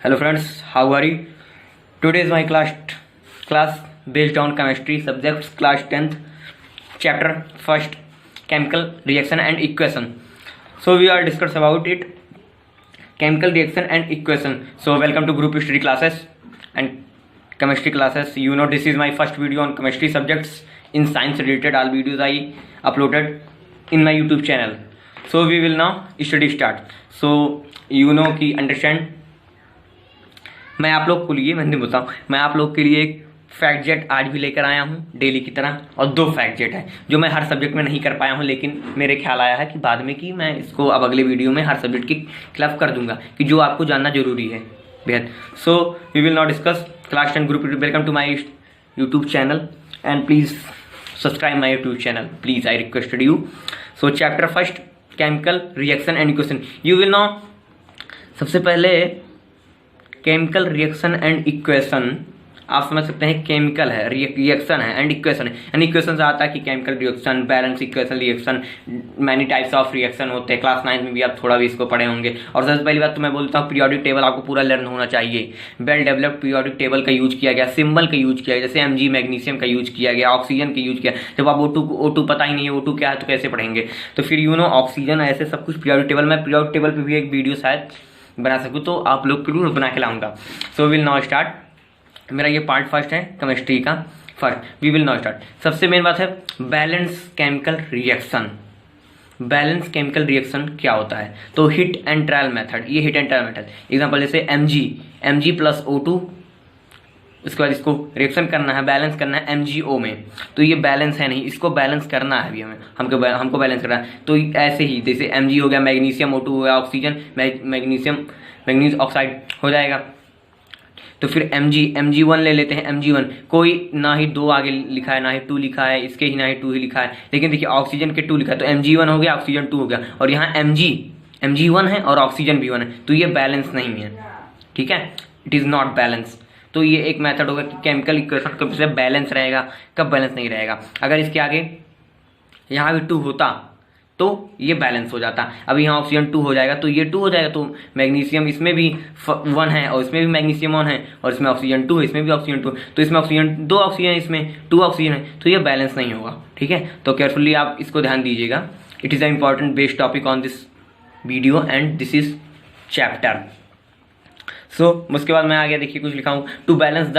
Hello friends, how are you? Today is my class based on chemistry subjects, class 10th, chapter 1st, chemical reaction and equation. So we are discuss about it, chemical reaction and equation. So welcome to group history classes and chemistry classes. You know, this is my first video on chemistry subjects in science related. All videos I uploaded in my YouTube channel. So we will now study start. So you know कि understand मैं आप लोग को लिए मैं बताऊँ, मैं आप लोग के लिए एक फैक्ट जेट आज भी लेकर आया हूँ डेली की तरह, और 2 फैक्ट जेट है जो मैं हर सब्जेक्ट में नहीं कर पाया हूँ, लेकिन मेरे ख्याल आया है कि बाद में कि मैं इसको अब अगले वीडियो में हर सब्जेक्ट के खिलाफ कर दूंगा कि जो आपको जानना जरूरी है बेहद. So we will not discuss class 10 group. Welcome to my YouTube channel and please subscribe my YouTube channel please, I requested you. So chapter first, chemical reaction and equation. You will know, सबसे पहले chemical reaction and equation आप समझ सकते हैं. Chemical है, reaction है and equation है. And equation से आता है कि chemical reaction, balance equation, reaction, many types of reaction होते हैं. क्लास 9 में भी आप थोड़ा भी इसको पढ़े होंगे. और सबसे पहली बात तो मैं बोलता हूँ पीरियोडिक टेबल आपको पूरा लर्न होना चाहिए. वेल डेवलप्ड पीरियोडिक टेबल का यूज किया गया, सिंबल का यूज किया गया, जैसे Mg मैग्नीशियम का यूज किया गया, ऑक्सीजन का यूज किया. जब आप O2 पता ही नहीं है O2 क्या है तो कैसे पढ़ेंगे. तो फिर यू नो ऑक्सीजन, ऐसे सब कुछ पीरियोडिक टेबल. मैं पीरियोडिक टेबल पर भी एक वीडियो शायद बना सकूँ तो आप लोग के लिए बना के लाऊंगा. So will now start. मेरा ये पार्ट फर्स्ट है केमिस्ट्री का first. We will now start. सबसे मेन बात है balance chemical reaction. Balance chemical reaction क्या होता है? तो हिट एंड ट्रायल मेथड. ये hit and trial method example जैसे Mg प्लस O2, उसके बाद इसको रिएक्शन करना है, बैलेंस करना है MgO में. तो ये बैलेंस है नहीं, इसको बैलेंस करना है अभी हमको बैलेंस करना है. तो ऐसे ही जैसे Mg हो गया, मैग्नीशियम, O2 हो गया, ऑक्सीजन, मैग्नीज ऑक्साइड हो जाएगा. तो फिर Mg1 ले लेते हैं. Mg1 कोई ना ही 2 आगे लिखा है ना ही 2 लिखा है, इसके ही ना ही 2 ही लिखा है, लेकिन देखिए ऑक्सीजन के 2 लिखा है तो Mg1 हो गया, ऑक्सीजन 2 हो गया. और यहाँ Mg1 है और ऑक्सीजन भी 1 है, तो ये बैलेंस नहीं है. ठीक है, इट इज़ नॉट बैलेंस. तो ये एक मेथड होगा कि केमिकल इक्वेशन कब से बैलेंस रहेगा, कब बैलेंस नहीं रहेगा. अगर इसके आगे यहाँ भी 2 होता तो ये बैलेंस हो जाता. अभी यहाँ ऑक्सीजन 2 हो जाएगा तो ये 2 हो जाएगा. तो मैग्नीशियम इसमें भी 1 है और इसमें भी मैग्नीशियम 1 है, और इसमें ऑक्सीजन 2 है, इसमें भी ऑक्सीजन 2, तो इसमें ऑक्सीजन 2 ऑक्सीजन, इसमें 2 ऑक्सीजन है, तो ये बैलेंस नहीं होगा. ठीक है, तो केयरफुली आप इसको ध्यान दीजिएगा. It is a important based topic on this video and this is chapter. So उसके बाद मैं आगे देखिए कुछ लिखा हूँ. To balance the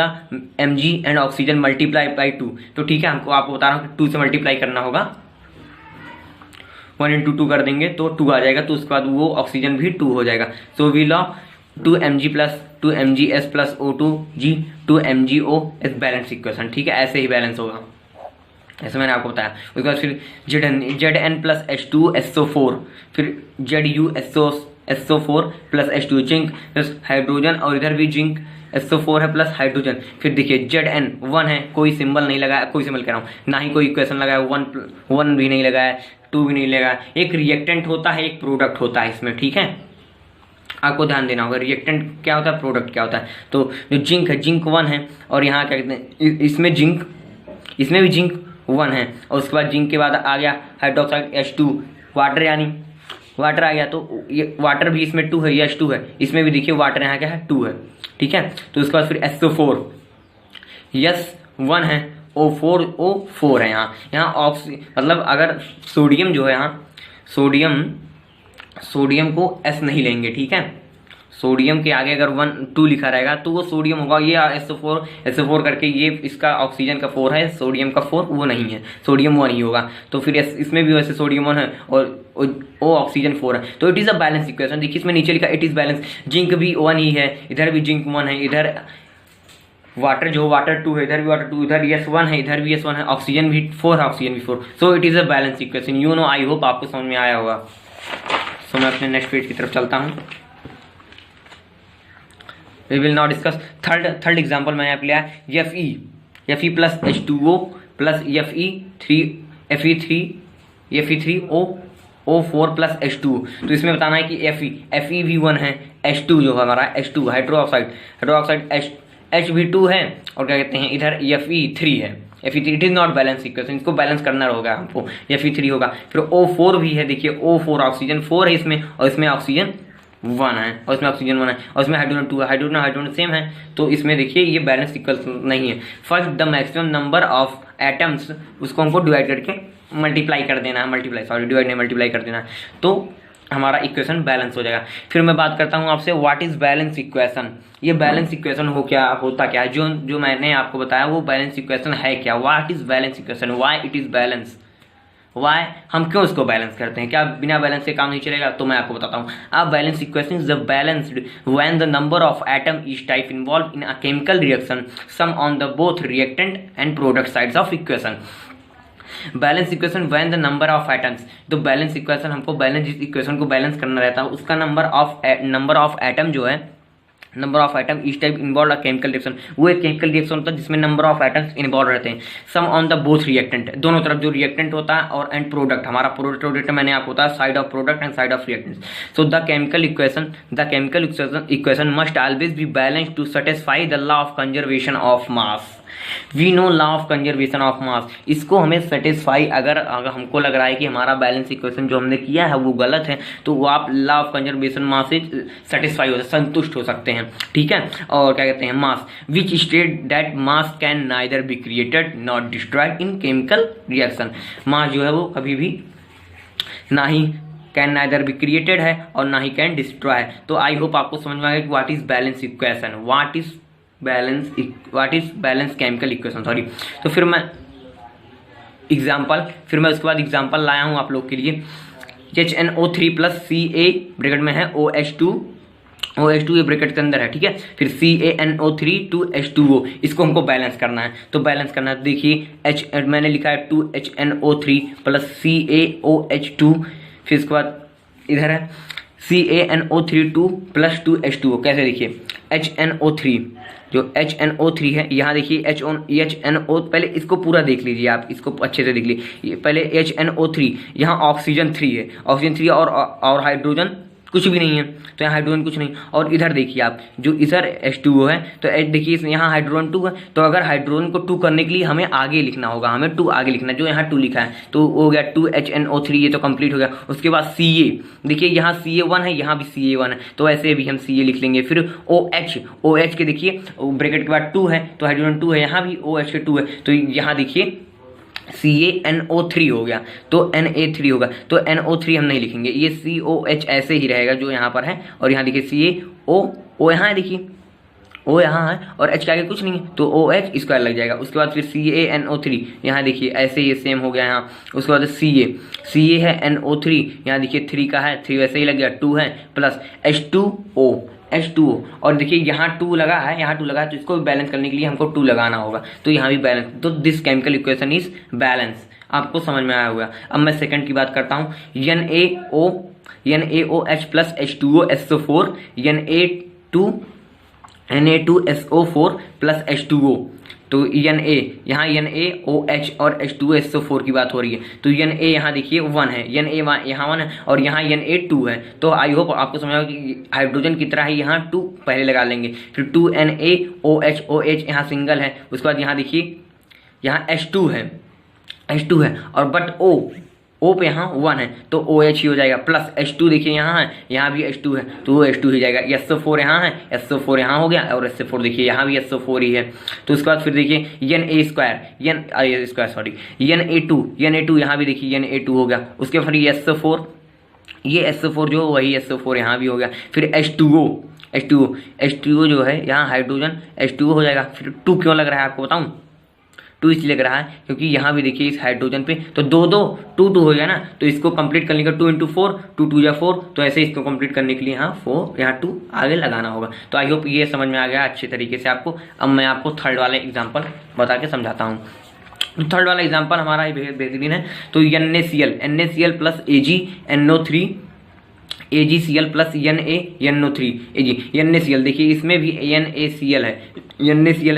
Mg and oxygen multiply by 2. तो ठीक है, हमको आपको बता रहा हूँ कि 2 से मल्टीप्लाई करना होगा. 1 × 2 कर देंगे तो 2 आ जाएगा. तो उसके बाद वो ऑक्सीजन भी 2 हो जाएगा. So we law 2Mg plus 2Mgs plus O2G 2MgO is balance equation. ठीक है, ऐसे ही बैलेंस होगा, ऐसे मैंने आपको बताया. उसके बाद फिर Zn प्लस H2SO4, फिर ZuSO4 plus H2, zinc plus hydrogen, और इधर भी जिंक SO4 है प्लस हाइड्रोजन. फिर देखिए Zn 1 है, कोई सिंबल नहीं लगाया, कोई सिंबल कह रहा हूँ, ना ही कोई इक्वेशन लगाया, 1 भी नहीं लगाया, 2 भी नहीं लगाया. एक रिएक्टेंट होता है, एक प्रोडक्ट होता है इसमें. ठीक है, आपको ध्यान देना होगा रिएक्टेंट क्या होता है, प्रोडक्ट क्या होता है. तो जो जिंक है, जिंक 1 है, और यहाँ क्या कहते हैं, इसमें जिंक, इसमें भी जिंक 1 है, और उसके बाद जिंक के बाद आ गया हाइड्रोक्साइड H2, वाटर, यानी वाटर आ गया. तो ये वाटर भी इसमें 2 है, ये H2 है, इसमें भी देखिए वाटर यहाँ क्या है, 2 है. ठीक है, तो उसके बाद फिर SO4, S1 है, O4 है. यहाँ मतलब अगर सोडियम जो है, यहाँ सोडियम को S नहीं लेंगे. ठीक है, सोडियम के आगे अगर 2 लिखा रहेगा तो वो सोडियम होगा. ये SO4 करके ये इसका ऑक्सीजन का 4 है, सोडियम का 4 वो नहीं है, सोडियम 1 ही होगा. तो फिर इसमें भी वैसे सोडियम 1 है और ओ ऑक्सीजन 4 है. तो it is a balance equation. देखिए इसमें नीचे लिखा इट इज़ बैलेंस. जिंक भी 1 ही है, इधर भी जिंक 1 है, इधर वाटर जो वाटर 2 है, इधर भी वाटर 2, इधर S1 है, इधर भी S1 है, ऑक्सीजन भी 4 है, ऑक्सीजन भी 4. So it is a balance equation. You know, I hope आपको समझ में आया होगा. सो मैं अपने नेक्स्ट पेज की तरफ चलता हूँ. We will not discuss third example मैंने यहाँ पे लिया Fe plus H2O plus Fe3O4 plus H2O. तो इसमें बताना है कि Fe भी 1 है, H2 जो हमारा H2 हाइड्रोक्साइड H भी 2 है, और क्या कहते हैं इधर Fe3 है. Fe3 it is not balance equation, इसको बैलेंस करना होगा हमको. Fe3 होगा. फिर O4 भी है, देखिए O4 ऑक्सीजन 4 है इसमें, और इसमें ऑक्सीजन 1 है और इसमें ऑक्सीजन 1 है और इसमें हाइड्रोजन 2 है, हाइड्रोजन सेम है, तो इसमें देखिए ये बैलेंस इक्वल नहीं है। First the maximum number of atoms, उसको हमको डिवाइड करके मल्टीप्लाई कर देना है, डिवाइड नहीं मल्टीप्लाई कर देना है, तो हमारा इक्वेशन बैलेंस हो जाएगा। फिर मैं बात करता हूँ आपसे व्हाट इज बैलेंस इक्वेशन। ये बैलेंस इक्वेशन होता क्या है, जो मैंने आपको बताया वो बैलेंस इक्वेशन है क्या। What is balance equation, why it is balance, why हम क्यों इसको बैलेंस करते हैं, क्या बिना बैलेंस के काम नहीं चलेगा, तो मैं आपको बताता हूँ। अब balance equation is the balanced when the number of atom is type involve in a chemical reaction same on the both reactant and product sides of equation. Balance equation when the number of atoms, तो balance equation हमको जिस equation को balance करना रहता है उसका number of atom जो है, नंबर ऑफ एटम इस type involve a chemical reaction, वो एक केमिकल रिएक्शन होता है जिसमें नंबर ऑफ एटम्स इन्वॉल्व रहते हैं। सम ऑन द बोथ रिएक्टेंट, दोनों तरफ जो रिएक्टेंट होता है और एंड प्रोडक्ट, हमारा प्रोडक्ट मैंने आपको बताया side of product and side of reactant. So the chemical equation must always be balanced to satisfy the law of conservation of mass. We know law of conservation of mass, इसको हमें satisfy, अगर हमको लग रहा है कि हमारा balance equation जो हमने किया है वो गलत है, तो वो आप लॉ ऑफ कंजर्वेशन मास से सेटिस्फाई हो, संतुष्ट हो सकते हैं, ठीक है। और क्या कहते हैं, mass which state that mass can neither be created not destroyed in chemical reaction. Mass जो है वो कभी भी ना ही कैन नाइदर बी क्रिएटेड है और ना ही कैन डिस्ट्रॉय है। तो आई होप आपको समझ में आएगा कि what is balance equation, what is balance chemical equation, sorry. तो फिर मैं उसके बाद एग्जांपल लाया हूं आप लोग के लिए। HNO3 प्लस Ca ब्रैकेट में है OH2 ये ब्रैकेट के अंदर है, ठीक है। फिर CaNO3 2H2O, इसको हमको बैलेंस करना है, तो बैलेंस करना है, देखिए मैंने लिखा है 2HNO3 प्लस CaOH2, फिर इसके बाद इधर है CaNO3 2 प्लस 2H2O, कैसे देखिए HNO3, जो HNO3 है यहाँ देखिए HNO, पहले इसको पूरा देख लीजिए आप, इसको अच्छे से देख लीजिए। पहले HNO3, यहाँ ऑक्सीजन 3 है, और हाइड्रोजन कुछ भी नहीं है, तो यहाँ हाइड्रोजन कुछ नहीं। और इधर देखिए आप, जो इधर H2O है, तो देखिए यहाँ हाइड्रोजन 2 है, तो अगर हाइड्रोजन को 2 करने के लिए हमें आगे लिखना होगा, हमें 2 आगे लिखना है, जो यहाँ 2 लिखा है, तो हो गया 2HNO3, ये तो कंप्लीट हो गया। उसके बाद Ca, देखिए यहाँ Ca1 है, यहाँ भी Ca1 है, तो ऐसे भी हम Ca लिख लेंगे। फिर OH के देखिए ब्रैकेट के बाद 2 है, तो हाइड्रोजन 2 है, यहाँ भी OH के 2 है, तो यहाँ देखिए CaNO3 हो गया, तो Na3 होगा, तो NO3 हम नहीं लिखेंगे, ये COH ऐसे ही रहेगा जो यहाँ पर है। और यहाँ देखिए CaO यहाँ है, देखिए O यहाँ है और H के आगे कुछ नहीं है, तो OH स्क्वायर लग जाएगा। उसके बाद फिर CaNO3, यहाँ देखिए ऐसे ही सेम हो गया यहाँ। उसके बाद Ca है NO3, यहाँ देखिए 3 का है, 3 वैसे ही लग गया, 2 है प्लस H2O, और देखिए यहाँ 2 लगा है, तो इसको भी बैलेंस करने के लिए हमको 2 लगाना होगा, तो यहाँ भी बैलेंस, तो this chemical equation is balance. आपको समझ में आया होगा। अब मैं सेकंड की बात करता हूँ, NaOH plus H2O SO4, Na2SO4 plus H2O, तो Na, यहाँ NaOH और H2O SO4 की बात हो रही है, तो Na यहाँ देखिए 1 है, Na यहाँ 1 है और यहाँ Na2 है। तो आई होप आपको समझ आएगा कि हाइड्रोजन की तरह ही यहाँ 2 पहले लगा लेंगे, फिर 2NaOH यहाँ सिंगल है। उसके बाद यहाँ देखिए यहाँ H2 है और बट O पे यहाँ 1 है, तो OH ही हो जाएगा, प्लस H2 देखिए यहाँ है, यहाँ भी H2 है, तो वो H2 ही जाएगा। SO4 यहाँ है, SO4 यहाँ हो गया, और SO4 देखिए यहाँ भी SO4 ही है। तो उसके बाद फिर देखिए Na2 यहाँ भी देखिए Na2 हो गया। उसके फिर ये SO4 जो वही SO4 यहाँ भी हो गया। फिर H2O जो है यहाँ हाइड्रोजन H2O हो जाएगा। फिर 2 क्यों लग रहा है आपको बताऊँ, 2 इसलिए लग रहा है क्योंकि यहाँ भी देखिए इस हाइड्रोजन पे तो 2 हो गया ना, तो इसको कंप्लीट करने का 2 × 4, 2 × 2 = 4, तो ऐसे इसको कंप्लीट करने के लिए यहाँ 2 आगे लगाना होगा। तो आई होप ये समझ में आ गया अच्छे तरीके से आपको। अब मैं आपको थर्ड वाला एग्जाम्पल बता के समझाता हूँ। तो थर्ड वाला एग्जाम्पल हमारा बेहतरीन है। तो NaCl plus AgCl plus NaNO3 NaCl, देखिए इसमें भी NaCl है,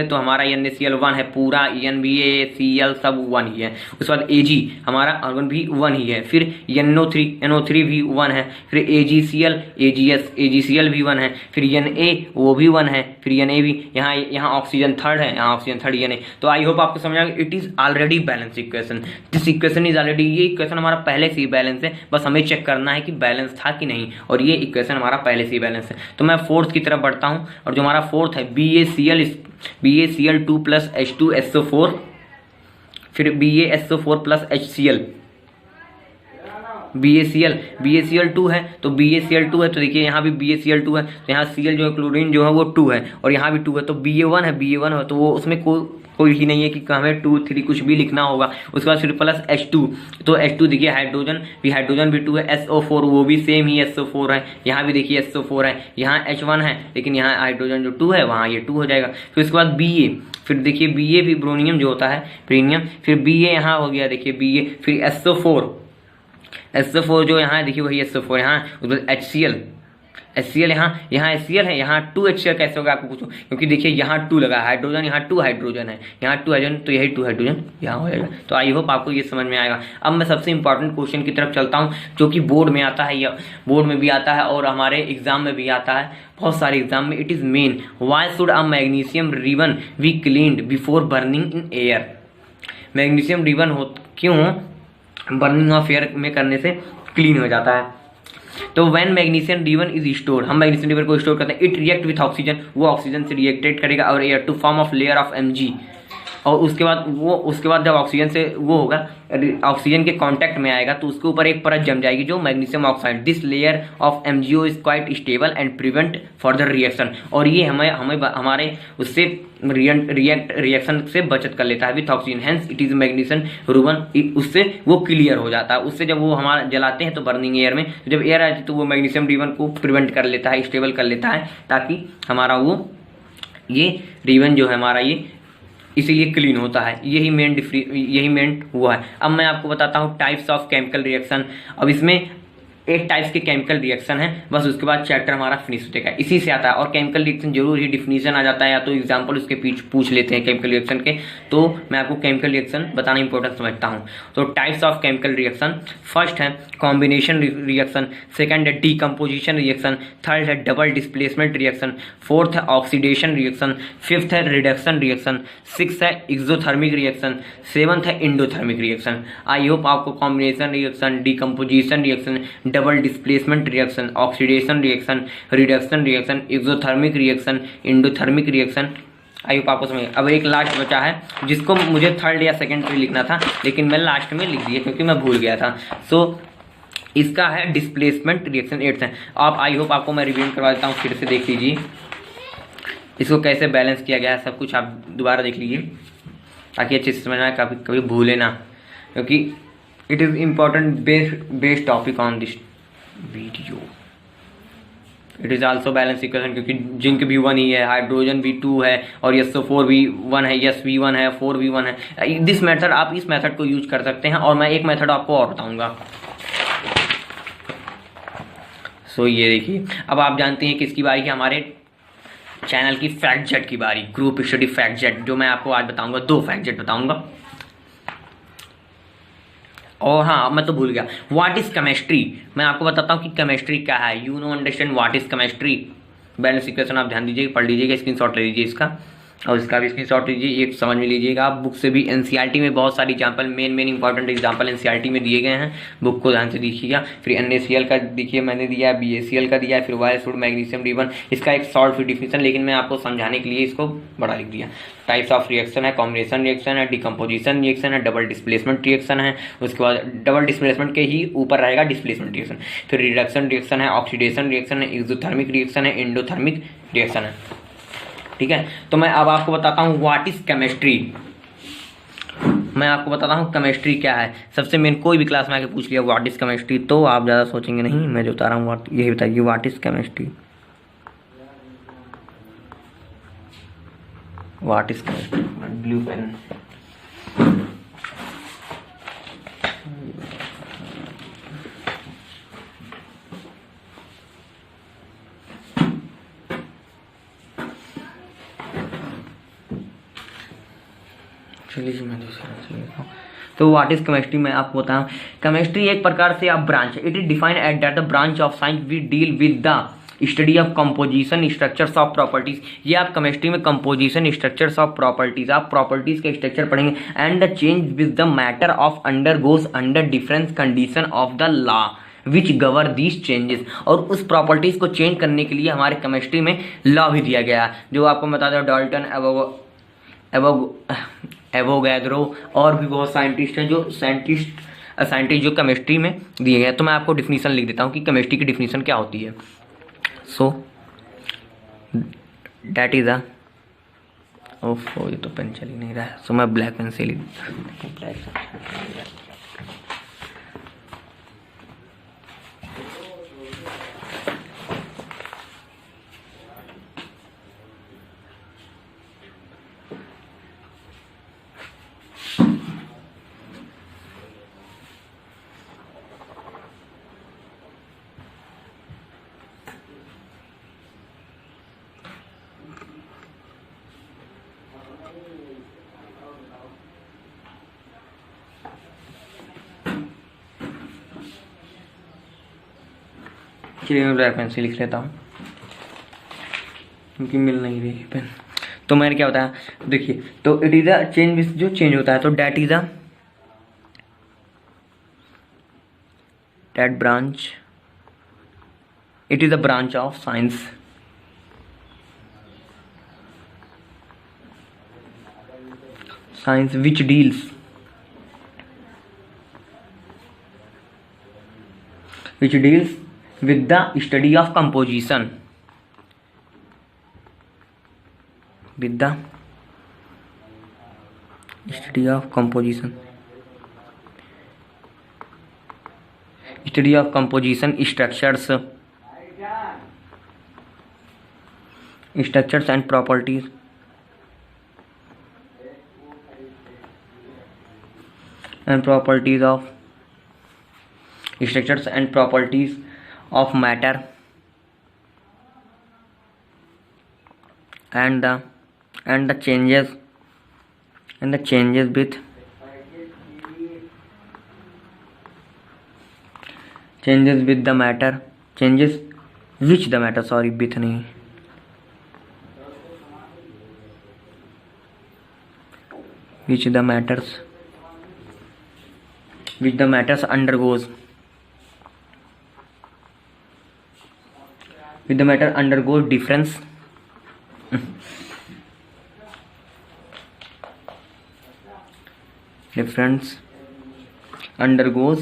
तो हमारा NaCl 1 है पूरा, NaCl सब 1 ही है। उसके बाद Ag हमारा आर्गन भी 1 ही है। फिर NO3 भी 1 है। फिर AgCl AgCl भी 1 है। फिर Na वो भी 1 है। फिर Na भी यहाँ ऑक्सीजन थर्ड है, यहाँ ऑक्सीजन थर्ड Na। तो आई होप आपको समझ आएगा, it is already balance equation, this equation is already, ये इक्वेशन हमारा पहले से ही बैलेंस है, बस हमें चेक करना है कि बैलेंस था कि नहीं, और ये इक्वेशन हमारा पहले से ही बैलेंस है। तो मैं फोर्थ की तरफ बढ़ता हूँ, और जो हमारा फोर्थ है BaCl 2 + H2SO4, फिर BaSO4 + HCl, BaCl 2 है, तो BaCl 2 है, तो देखिए यहाँ भी BaCl 2 है, तो यहाँ Cl जो है क्लोरीन जो है वो 2 है, और यहाँ भी 2 है, तो Ba1 है, तो वो उसमें कोई ही नहीं है कि हमें 2 3 कुछ भी लिखना होगा। उसके बाद फिर प्लस H2, तो H2 देखिए हाइड्रोजन भी 2 है, SO4 वो भी सेम ही SO4 है, यहाँ भी देखिए SO4 है, यहाँ H1 है, लेकिन यहाँ हाइड्रोजन जो 2 है वहाँ ये 2 हो जाएगा। फिर उसके बाद Ba, फिर देखिए Ba भी ब्रोनियम जो होता है प्रीनियम, फिर Ba यहाँ हो गया देखिए Ba, फिर SO4 जो यहाँ देखिए वही SO4 यहाँ, उसके बाद HCl यहाँ HCl है, यहाँ 2 HCl कैसे होगा आपको पूछो, क्योंकि देखिए यहाँ 2 लगा हाइड्रोजन, यहाँ 2 हाइड्रोजन है, यहाँ 2 हाइड्रोजन, तो यही 2 हाइड्रोजन यहाँ हो जाएगा। तो आई होप आपको ये समझ में आएगा। अब मैं सबसे इंपॉर्टेंट क्वेश्चन की तरफ चलता हूँ, जो कि बोर्ड में आता है, या बोर्ड में भी आता है और हमारे एग्जाम में भी आता है, बहुत सारे एग्जाम में। It is main, why should a magnesium ribbon be cleaned before burning in air. Magnesium ribbon क्यों बर्निंग ऑफ एयर में करने से क्लीन हो जाता है। तो when magnesium ribbon is store, हम मैग्नीशियम रिबन को स्टोर करते हैं, इट रिएक्ट विथ ऑक्सीजन, वो ऑक्सीजन से रिएक्टेड करेगा और air to form of layer of Mg, और उसके बाद जब ऑक्सीजन से वो होगा, ऑक्सीजन के कांटेक्ट में आएगा, तो उसके ऊपर एक परत जम जाएगी जो magnesium oxide. This layer of MgO is quite stable and prevent further reaction, और ये हमें हमारे उससे रिएक्शन से बचत कर लेता है with oxygen, hence it is magnesium ribbon, उससे वो क्लियर हो जाता है। उससे जब वो हमारा जलाते हैं तो बर्निंग एयर में, तो जब एयर आती है तो वो मैग्नीशियम रिबन को प्रिवेंट कर लेता है, स्टेबल कर लेता है, ताकि हमारा वो ये रिबन जो है हमारा ये इसीलिए क्लीन होता है। यही मेन हुआ है। अब मैं आपको बताता हूँ टाइप्स ऑफ केमिकल रिएक्शन। अब इसमें 8 टाइप्स के केमिकल रिएक्शन है, बस उसके बाद चैप्टर हमारा फिनिश हो जाएगा। इसी से आता है, और केमिकल रिएक्शन जरूर ही डिफिनीशन आ जाता है, या तो एग्जाम्पल उसके पूछ लेते हैं केमिकल रिएक्शन के, तो मैं आपको केमिकल रिएक्शन बताना इंपॉर्टेंट समझता हूँ। तो types of chemical reaction, first है कॉम्बिनेशन रिएक्शन, सेकंड है डीकम्पोजिशन रिएक्शन, थर्ड है डबल डिस्प्लेसमेंट रिएक्शन, फोर्थ है ऑक्सीडेशन रिएक्शन, फिफ्थ है रिडक्शन रिएक्शन, सिक्स है एक्सोथर्मिक रिएक्शन, सेवंथ है इंडोथर्मिक रिएक्शन। आई होप आपको combination reaction, decomposition reaction, double displacement reaction, oxidation reaction, reduction reaction, exothermic reaction, endothermic reaction, I hope आपको समझ। अब एक last बचा है जिसको मुझे थर्ड या सेकंड पे लिखना था, लेकिन मैं लास्ट में लिख दिया क्योंकि मैं भूल गया था। सो इसका है डिस्प्लेसमेंट रिएक्शन, 8th है। आप आई होप आपको मैं रिवीजन करवा देता हूँ, फिर से देख लीजिए इसको कैसे बैलेंस किया गया है, सब कुछ आप दोबारा देख लीजिए ताकि अच्छे से समझ में आए, कभी भूले ना, क्योंकि it is important base topic on this video. It is also balance equation, क्योंकि जिंक भी 1 ही है, हाइड्रोजन भी 2 है, और SO4 भी 1 है, SV1 है, 4 भी 1 है। दिस मेथड, आप इस मेथड को यूज कर सकते हैं, और मैं एक मेथड आपको और बताऊंगा। सो ये देखिए, अब आप जानते हैं किसकी बारी है, हमारे चैनल की फैक्ट जेट की बारी, ग्रुप स्टडी फैक्ट जेट, जो मैं आपको आज बताऊंगा, 2 फैक्ट जेट बताऊंगा। और हाँ, मैं तो भूल गया, व्हाट इज केमिस्ट्री। मैं आपको बताता हूँ कि केमिस्ट्री क्या है। You no understand what is chemistry. Balance equation आप ध्यान दीजिए, पढ़ लीजिएगा, स्क्रीनशॉट ले लीजिए इसका, और इसका भी स्क्रीनशॉट लीजिए, एक समझ में लीजिएगा आप। बुक से भी एनसीईआरटी में बहुत सारी example, main important example NCERT में दिए गए हैं, बुक को ध्यान से देखिएगा। फिर NaCl का देखिए मैंने दिया है, BaCl का दिया है, फिर वाई शुड मैग्नीशियम रिबन, इसका एक शॉर्ट फिर डिफिनीशन, लेकिन मैं आपको समझाने के लिए इसको बड़ा लिख दिया। टाइप्स ऑफ रिएक्शन है, कॉम्बिनेशन रिएक्शन है, डिकम्पोजिशन रिएक्शन है, डबल डिस्प्लेसमेंट रिएक्शन है, उसके बाद डबल डिस्प्लेसमेंट के ही ऊपर रहेगा डिस्प्लेसमेंट रिएक्शन, फिर रिडक्शन रिएक्शन है, ऑक्सीडेशन रिएक्शन है, एक्सोथर्मिक रिएक्शन है, इंडोथर्मिक रिएक्शन है। ठीक है, तो मैं अब आपको बताता हूँ व्हाट इज केमिस्ट्री। मैं आपको बताता हूँ केमिस्ट्री क्या है। सबसे मेन, कोई भी क्लास में आके पूछ लिया व्हाट इज केमिस्ट्री, तो आप ज़्यादा सोचेंगे नहीं, मैं जो बता रहा हूँ यही बताइए, what is chemistry, what is chemistry. Blue pen, चलिए मैं दूसरा। तो व्हाट इज केमिस्ट्री मैं आपको बताऊं, केमिस्ट्री एक प्रकार से आप ब्रांच है, it is defined at that the branch of science we deal with the study of composition structures of properties. ये आप केमिस्ट्री में कंपोजिशन स्ट्रक्चर्स ऑफ प्रॉपर्टीज, आप प्रॉपर्टीज के स्ट्रक्चर पढ़ेंगे, and the change with the matter of under goes under difference condition of the law. Which govern these changes, और उस properties को change करने के लिए हमारे केमिस्ट्री में लॉ भी दिया गया है, जो आपको बता दो डाल्टन, एवोगैड्रो और भी बहुत साइंटिस्ट हैं जो साइंटिस्ट जो केमिस्ट्री में दिए गए हैं। तो मैं आपको डिफिनीशन लिख देता हूँ कि केमिस्ट्री की डिफिनीशन क्या होती है। सो दैट इज अ ओफो, ये तो पेन चल ही नहीं रहा है, सो मैं ब्लैक पेन से लिख चलिए मैं ब्लैक पेन से लिख लेता हूँ क्योंकि मिल नहीं रही पेन। तो मैंने क्या बताया, देखिए, तो इट इज अ चेंज, जो चेंज होता है, तो that is a that branch, it is a branch of science which deals with the study of composition, with the study of composition, structures and properties of structures and properties of matter and the changes with the matter, changes which the matter, sorry with नहीं, which the matters undergoes, with the matter undergoes difference undergo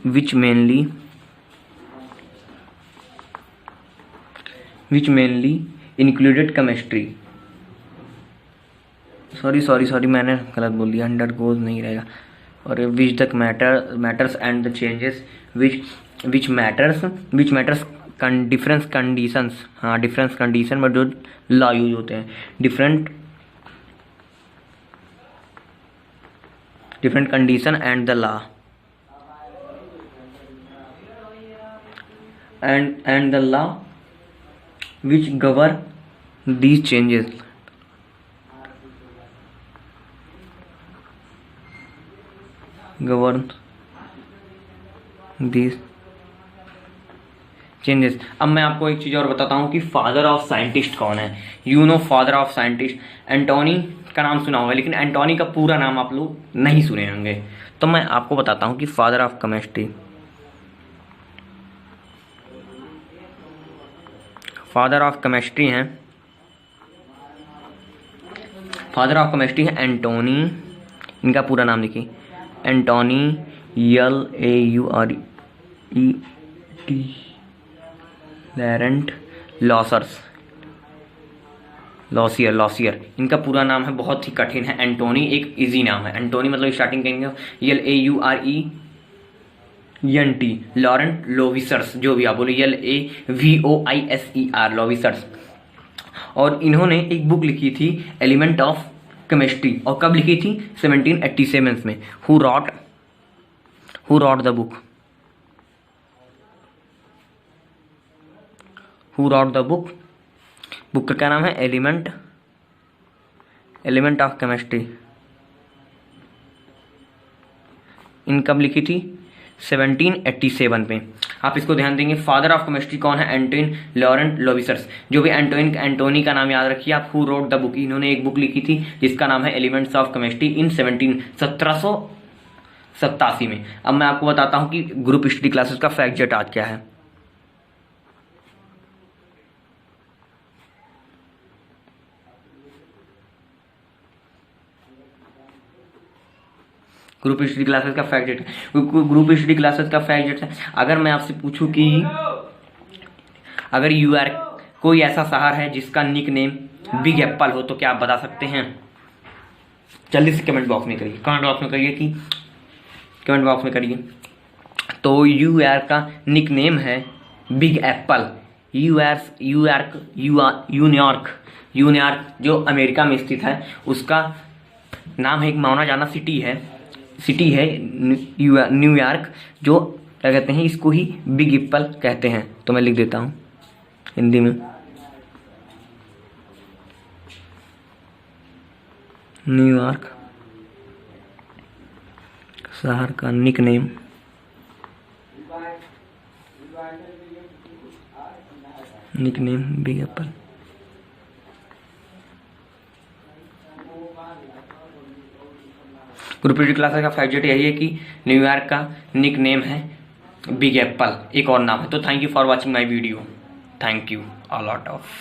which mainly included chemistry, sorry मैंने गलत बोल दिया, undergoes नहीं रहेगा, और which the matters and the changes which matters difference conditions, हाँ difference condition में जो लॉ यूज होते हैं, different condition and the law and the law which govern these changes, अब मैं आपको एक चीज़ और बताता हूँ कि फादर ऑफ साइंटिस्ट कौन है। You know father of scientist, Antoine का नाम सुना होगा, लेकिन एंटोनी का पूरा नाम आप लोग नहीं सुने होंगे। तो मैं आपको बताता हूँ कि फादर ऑफ केमिस्ट्री हैं एंटोनी, इनका पूरा नाम लिखिए, एंटोनी लॉरेंट लॉसियर, इनका पूरा नाम है, बहुत ही कठिन है। एंटोनी एक इजी नाम है, एंटोनी मतलब स्टार्टिंग करेंगे LAURENT, लॉरेंट लोविसर्स, जो भी आप बोले LAVOISER लोविसर्स। और इन्होंने एक बुक लिखी थी एलिमेंट ऑफ केमिस्ट्री, और कब लिखी थी 1787 में। Who rot the book, book का क्या नाम है, एलिमेंट ऑफ केमिस्ट्री। इन कब लिखी थी 1787 पे। आप इसको ध्यान देंगे, फादर ऑफ केमिस्ट्री कौन है, एंटोनी लॉरेंट लोविसर्स। जो भी एंटोनी का नाम याद रखिए आप। हु रोट द बुक, इन्होंने एक बुक लिखी थी जिसका नाम है एलिमेंट्स ऑफ केमिस्ट्री इन 17 87 में। अब मैं आपको बताता हूँ कि ग्रुप स्टडी क्लासेस का फैक्ट जेट आज क्या है। ग्रुप स्टडी क्लासेस का fact jet, group study classes का फैक्ट जेट है। अगर मैं आपसे पूछूं कि अगर न्यूयॉर्क कोई ऐसा शहर है जिसका निक नेम बिग एप्पल हो तो क्या आप बता सकते हैं? जल्दी से कमेंट बॉक्स में करिए, कमेंट बॉक्स में करिए कि कमेंट बॉक्स में करिए। तो न्यूयॉर्क का निक नेम है बिग एप्पल। न्यूयॉर्क जो अमेरिका में स्थित है उसका नाम है, एक माना जाना सिटी है न्यूयॉर्क, जो क्या कहते हैं इसको ही बिग एप्पल कहते हैं। तो मैं लिख देता हूँ हिंदी में, न्यूयॉर्क शहर का nickname big apple. Group study classes का फैक्ट जेट यही है कि न्यूयॉर्क का निक नेम है बिग एप्पल, एक और नाम है। तो thank you for watching my video, thank you a lot of.